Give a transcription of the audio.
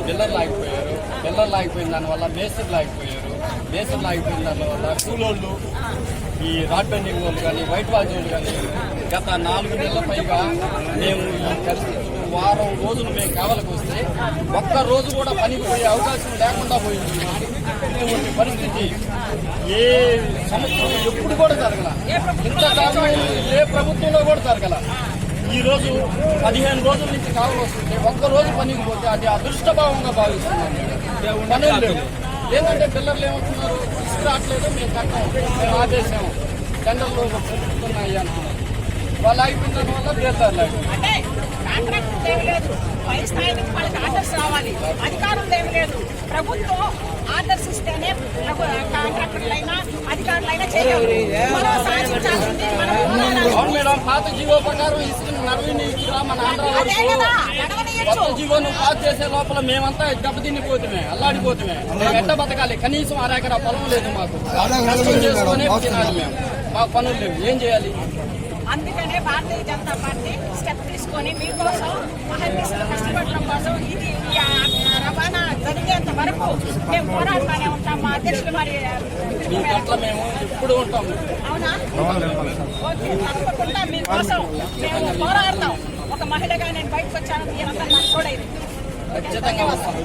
పిల్లలు ఆగిపోయారు. పిల్లలు ఆగిపోయిన దానివల్ల మేస్త్రులు ఆగిపోయారు. మేస్త్రులు ఆగిపోయిన దానివల్ల కూలోళ్ళు, ఈ రాడ్ బెండింగ్ వాళ్ళు కానీ, వైట్ వాష్ వాళ్ళు కానీ గత 4 నెలల పైగా మేము ఈ పరిస్థితులు వారం రోజులు మేము కావలకు వస్తే ఒక్క రోజు కూడా పనికి పోయే అవకాశం లేకుండా పోయింది. ఇటువంటి పరిస్థితి ఏ సంవత్సరం ఎప్పుడు కూడా జరగల. ఇంతకాలం ఏ ప్రభుత్వంలో కూడా జరగల. ఈ రోజు 15 రోజుల నుంచి కావలు వస్తుంటే ఒక్క రోజు పనికి పోతే అది అదృష్టభావంగా భావిస్తున్నాం. పనులు లేవు. ఏంటంటే పిల్లలు ఏమంటున్నారు, ఇసుక రావట్లేదు, మేము కట్టాం, మేము ఆదేశాము, టెండర్లు ప్రభుత్వం అంటున్నారు. వాళ్ళు ఆగిపోయిన వల్ల బేదారులు అంటే కాంట్రాక్టర్ ఏమి లేదు, పై స్థాయి నుంచి వాళ్ళకి ఆర్డర్స్ రావాలి. అధికారులు ఏమి లేదు, ప్రభుత్వం ఆర్డర్స్ ఇస్తేనే కాంట్రాక్టర్లైనా అధికారులైనా చేయలేరు. మనం సాధించాల్సింది అవును మేడం. పాత జీవో ప్రకారం ఇసుకను నడవనిరా మన కొత్త జీవోను పాస్ చేసే లోపల మేమంతా దెబ్బతినిపోతుమే, అల్లాడిపోతుమే. మేము ఎట్ట బతకాలి? కనీసం 1 ఎకరా పొలం లేదు మాకు. కష్టం చేసుకునే తినాలి మేము. మాకు పనులు లేవు, ఏం చేయాలి? అందుకనే భారతీయ జనతా పార్టీ స్టెప్ తీసుకొని మీకోసం మహర్నిశలు కష్టపడడం కోసం ఇది రవాణా జరిగేంత వరకు మేము పోరాడుతూనే ఉంటాం. మా అధ్యక్షులు మరి మేము ఎప్పుడు ఉంటాం. అవునా? ఓకే, తప్పకుండా మీకోసం మేము పోరాడతాం. ఒక మహిళగా నేను బయటకు వచ్చాను, మీరంతా నాకు కూడా ఇది ఖచ్చితంగా వస్తాం.